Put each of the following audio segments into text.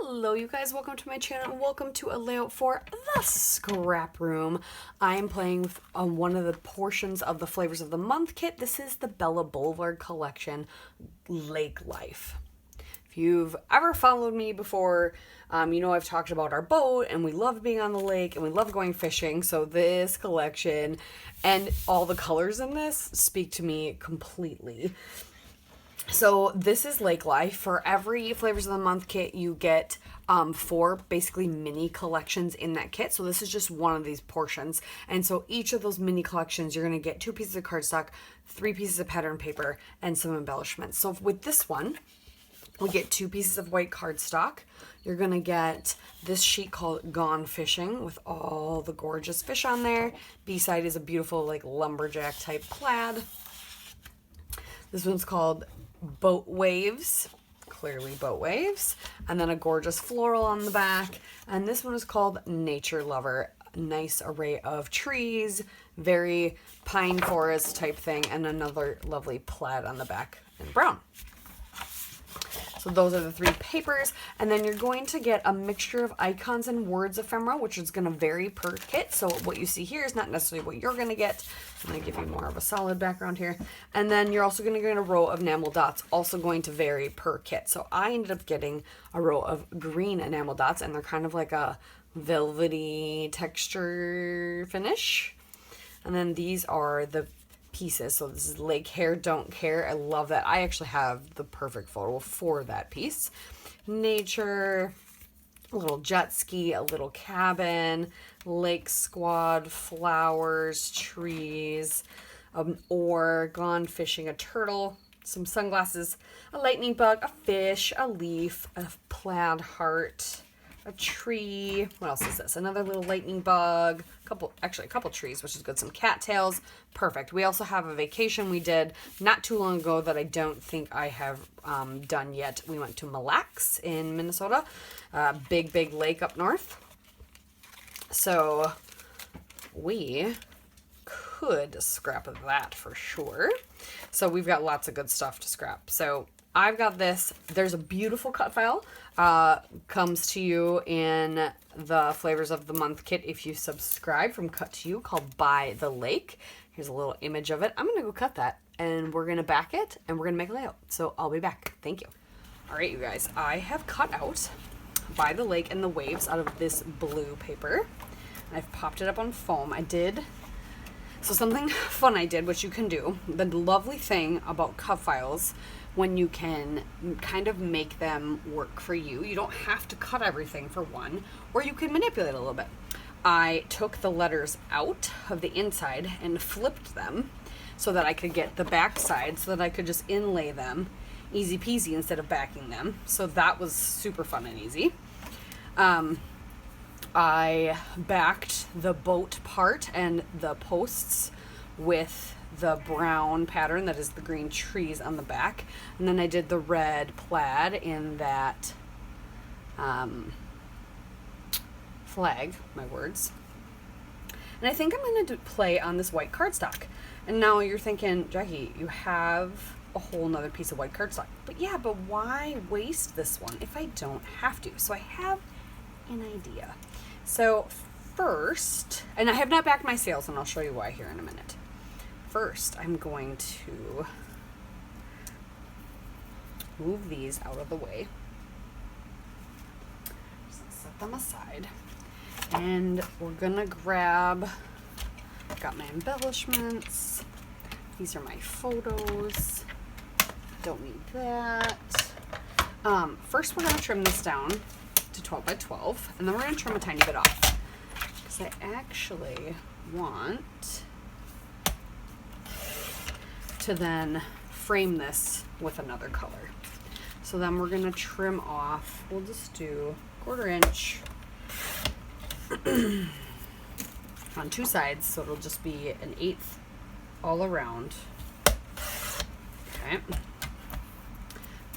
Hello you guys, welcome to my channel and welcome to a layout for the Scrap Room. I am playing with one of the portions of the Flavors of the Month kit. This is the Blvd collection, Lake Life. If you've ever followed me before, you know I've talked about our boat and we love being on the lake and we love going fishing. So this collection and all the colors in this speak to me completely. So this is Lake Life. For every Flavors of the Month kit, you get 4 basically mini collections in that kit. So this is just one of these portions. And so each of those mini collections, you're going to get 2 pieces of cardstock, 3 pieces of pattern paper, and some embellishments. So with this one, we get 2 pieces of white cardstock. You're going to get this sheet called Gone Fishing with all the gorgeous fish on there. B-side is a beautiful like lumberjack type plaid. This one's called Boat Waves, clearly boat waves, and then a gorgeous floral on the back. And this one is called Nature Lover. Nice array of trees, very pine forest type thing, and another lovely plaid on the back in brown. So those are the 3 papers, and then you're going to get a mixture of icons and words ephemera, which is going to vary per kit. So what you see here is not necessarily what you're going to get. I'm going to give you more of a solid background here. And then you're also going to get a row of enamel dots, also going to vary per kit. So I ended up getting a row of green enamel dots, and they're kind of like a velvety texture finish. And then these are the pieces. So this is Lake Hair Don't Care. I love that. I actually have the perfect photo for that piece. Nature, a little jet ski, a little cabin, lake squad, flowers, trees, oar, gone fishing, a turtle, some sunglasses, a lightning bug, a fish, a leaf, a plaid heart, a tree. What else is this? Another little lightning bug. A couple trees, which is good. Some cattails. Perfect. We also have a vacation we did not too long ago that I don't think I have done yet. We went to Mille Lacs in Minnesota. Big lake up north. So we could scrap that for sure. So we've got lots of good stuff to scrap. So I've got this. There's a beautiful cut file. Comes to you in the Flavors of the Month kit if you subscribe from Cut to You, called By the Lake. Here's a little image of it. I'm going to go cut that, and we're going to back it, and we're going to make a layout. So I'll be back. Thank you. All right, you guys. I have cut out By the Lake and the Waves out of this blue paper. And I've popped it up on foam. So something fun I did, which you can do. The lovely thing about cut files, when you can kind of make them work for you, you don't have to cut everything for one, or you can manipulate a little bit. I took the letters out of the inside and flipped them so that I could get the back side, so that I could just inlay them easy peasy instead of backing them. So that was super fun and easy. I backed the boat part and the posts with the brown pattern that is the green trees on the back, and then I did the red plaid in that flag, my words. And I think I'm going to play on this white cardstock. And now you're thinking, Jackie, you have a whole nother piece of white cardstock. But yeah, but why waste this one if I don't have to? So I have an idea. So first, and I have not backed my sails, and I'll show you why here in a minute. First, I'm going to move these out of the way. Just set them aside. And we're gonna grab, got my embellishments. These are my photos. Don't need that. First, we're gonna trim this down to 12 by 12, and then we're gonna trim a tiny bit off, because I actually want to then frame this with another color. So then we're gonna trim off, we'll just do 1/4 inch on 2 sides, so it'll just be an 1/8 all around. Okay.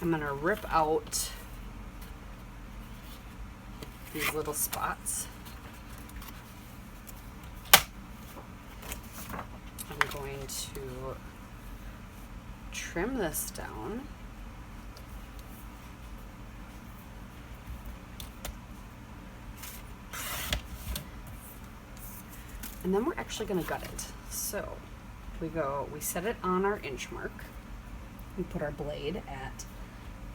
I'm gonna rip out these little spots. I'm going to trim this down And then we're actually gonna gut it. So we set it on our inch mark. We put our blade at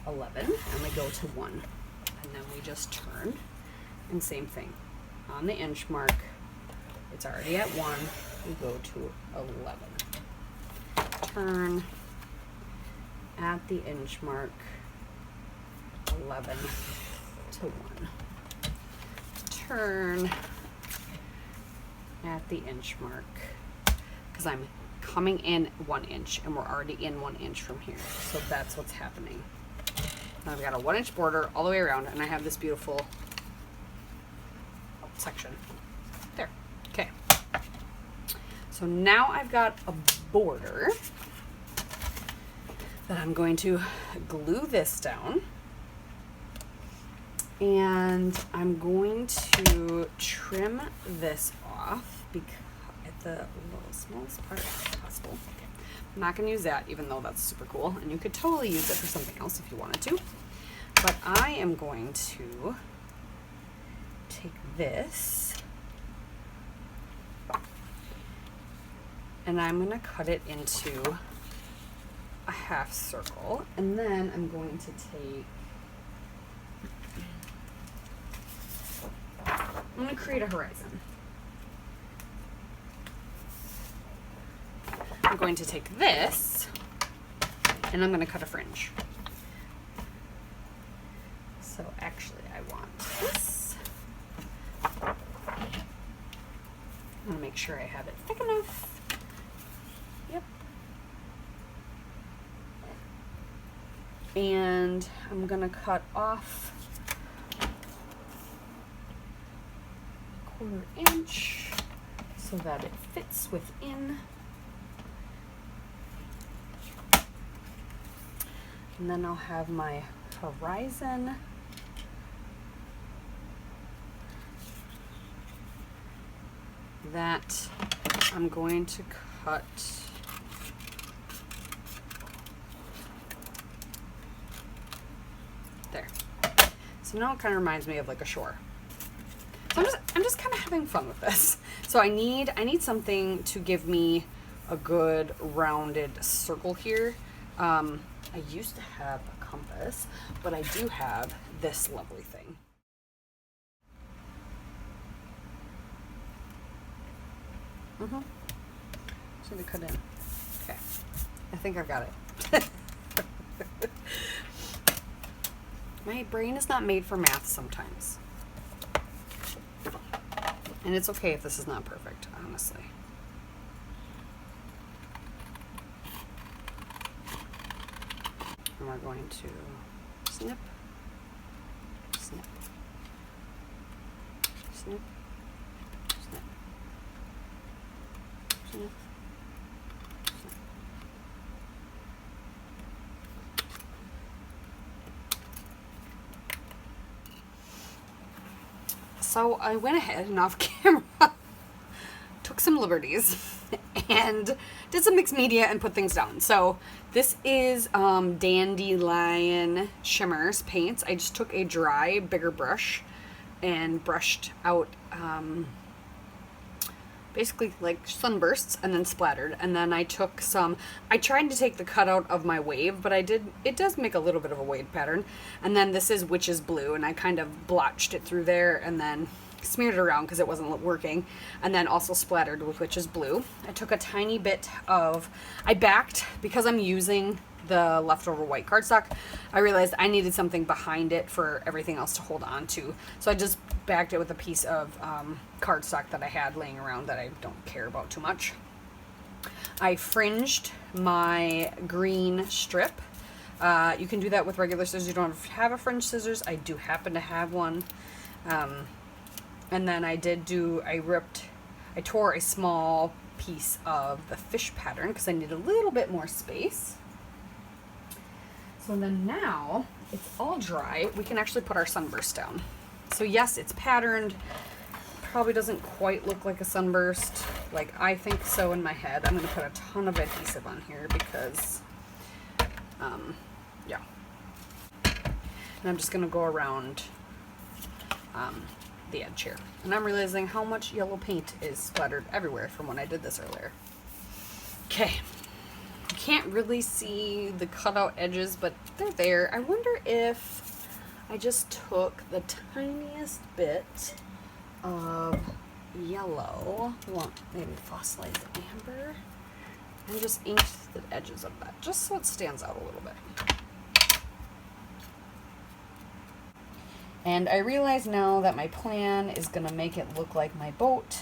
11 and we go to 1. And then we just turn, and same thing. On the inch mark, it's already at 1, we go to 11. Turn at the inch mark, 11 to 1. Turn at the inch mark, because I'm coming in 1 inch and we're already in 1 inch from here. So that's what's happening. Now I've got a 1 inch border all the way around, and I have this beautiful section there. Okay. So now I've got a border that I'm going to glue this down, and I'm going to trim this off at the smallest part possible. Okay. I'm not going to use that, even though that's super cool, and you could totally use it for something else if you wanted to. But I am going to take this and I'm going to cut it into a half circle, and then I'm going to I'm going to create a horizon. I'm going to take this and I'm going to cut a fringe. So actually I want this. I'm going to make sure I have it thick enough. Yep. And I'm going to cut off 1/4 inch so that it fits within. And then I'll have my horizon. That I'm going to cut there. So now it kind of reminds me of like a shore. So I'm just kind of having fun with this. So I need something to give me a good rounded circle here. I used to have a compass, but I do have this lovely thing. Just need to cut in. Okay. I think I've got it. My brain is not made for math sometimes. And it's okay if this is not perfect, honestly. And we're going to snip, snip, snip, snip, snip, snip. So I went ahead and off camera took some liberties and did some mixed media and put things down. So this is Dandelion Shimmers paints. I just took a dry, bigger brush and brushed out basically like sunbursts and then splattered. And then I took some, I tried to take the cutout of my wave, but it does make a little bit of a wave pattern. And then this is Witch's Blue, and I kind of blotched it through there and then smeared it around because it wasn't working, and then also splattered with Witch's Blue. I took a tiny bit of, I backed, because I'm using the leftover white cardstock, I realized I needed something behind it for everything else to hold on to. So I just backed it with a piece of cardstock that I had laying around that I don't care about too much. I fringed my green strip. You can do that with regular scissors. You don't have a fringe scissors. I do happen to have one. And then I tore a small piece of the fish pattern because I need a little bit more space. So then now it's all dry, we can actually put our sunburst down. So yes, it's patterned, probably doesn't quite look like a sunburst, like I think so in my head. I'm gonna put a ton of adhesive on here because, yeah. And I'm just gonna go around the edge here. And I'm realizing how much yellow paint is splattered everywhere from when I did this earlier. Okay. You can't really see the cutout edges, but they're there. I wonder if I just took the tiniest bit of yellow, well, maybe fossilized amber, and just inked the edges of that, just so it stands out a little bit. And I realize now that my plan is going to make it look like my boat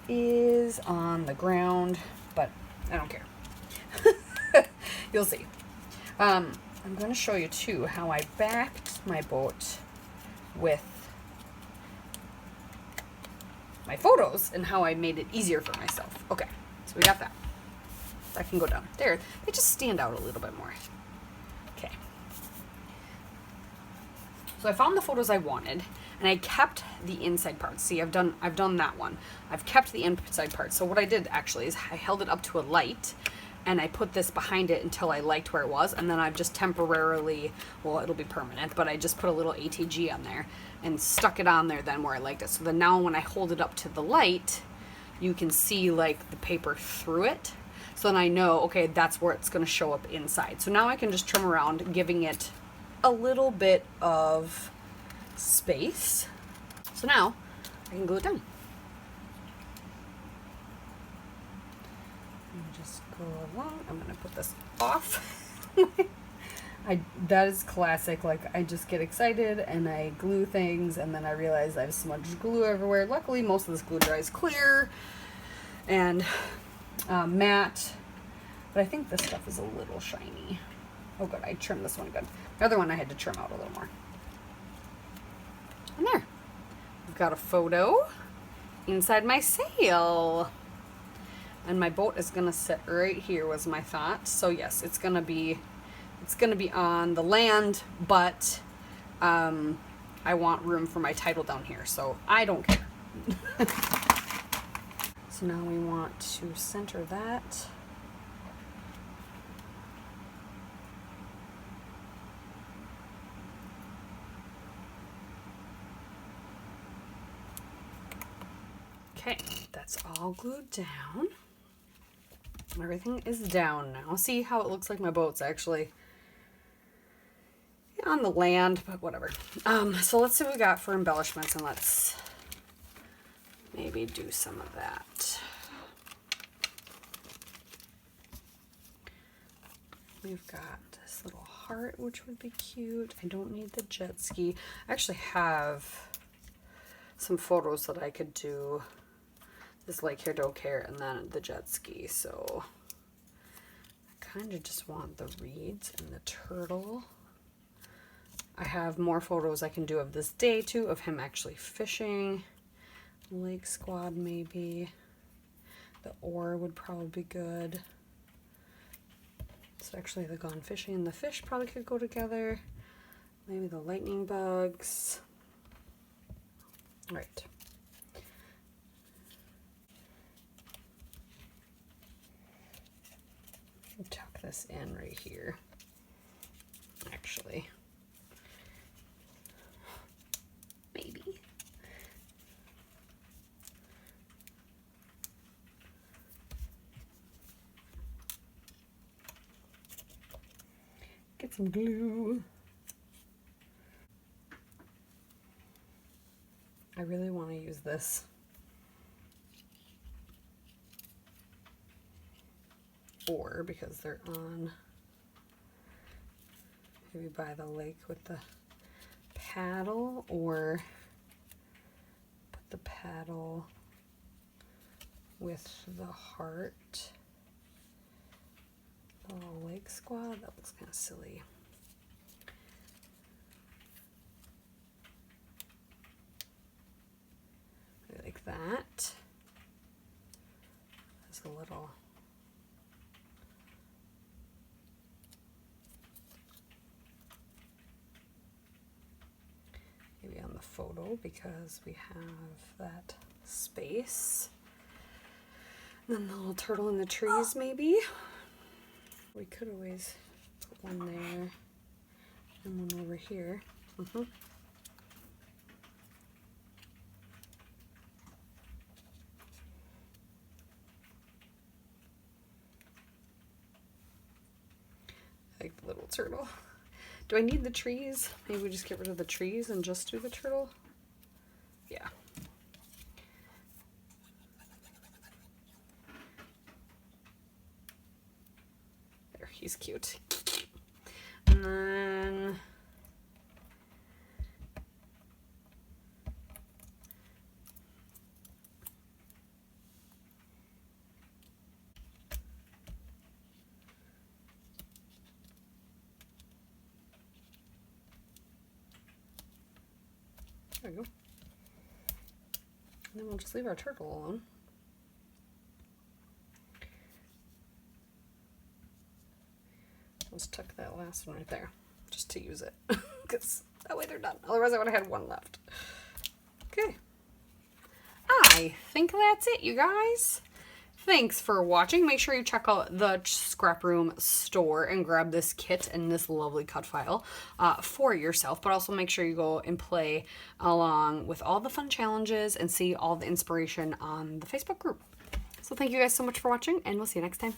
is on the ground, but I don't care. You'll see. I'm going to show you too how I backed my boat with my photos and how I made it easier for myself. Okay, so we got that. That can go down there. They just stand out a little bit more. Okay. So I found the photos I wanted, and I kept the inside parts. See, I've done that one. I've kept the inside parts. So what I did actually is I held it up to a light, and I put this behind it until I liked where it was, and then I've just temporarily, well, it'll be permanent, but I just put a little ATG on there and stuck it on there then where I liked it. So then now when I hold it up to the light, you can see like the paper through it. So then I know, okay, that's where it's going to show up inside. So now I can just trim around, giving it a little bit of space. So now I can glue it down. Just go along. I'm going to put this off. That is classic. Like, I just get excited and I glue things, and then I realize I've smudged glue everywhere. Luckily, most of this glue dries clear and matte, but I think this stuff is a little shiny. Oh good, I trimmed this one good. The other one I had to trim out a little more. And there, we've got a photo inside my sail. And my boat is gonna sit right here was my thought. So yes, it's gonna be on the land, but I want room for my title down here, so I don't care. So now we want to center that. Okay, that's all glued down. Everything is down now. See how it looks like my boat's actually on the land, but whatever. So let's see what we got for embellishments, and let's maybe do some of that. We've got this little heart, which would be cute. I don't need the jet ski. I actually have some photos that I could do. This like here, don't care, and then the jet ski. So I kind of just want the reeds and the turtle. I have more photos I can do of this day too, of him actually fishing. Lake squad maybe. The oar would probably be good. So actually the gone fishing and the fish probably could go together. Maybe the lightning bugs. Right. Tuck this in right here. Actually. Maybe. Get some glue. I really want to use this oar because they're on maybe by the lake with the paddle, or put the paddle with the heart. The little lake squad, that looks kind of silly. Like that. There's a little maybe on the photo because we have that space. And then the little turtle in the trees maybe. We could always put one there and one over here. like the little turtle. Do I need the trees? Maybe we just get rid of the trees and just do the turtle? Yeah. There, he's cute. And then there we go. And then we'll just leave our turtle alone. Let's tuck that last one right there, just to use it, because that way they're done. Otherwise I would have had one left. Okay. I think that's it, you guys. Thanks for watching. Make sure you check out the ScrapRoom store and grab this kit and this lovely cut file for yourself, but also make sure you go and play along with all the fun challenges and see all the inspiration on the Facebook group. So thank you guys so much for watching, and we'll see you next time.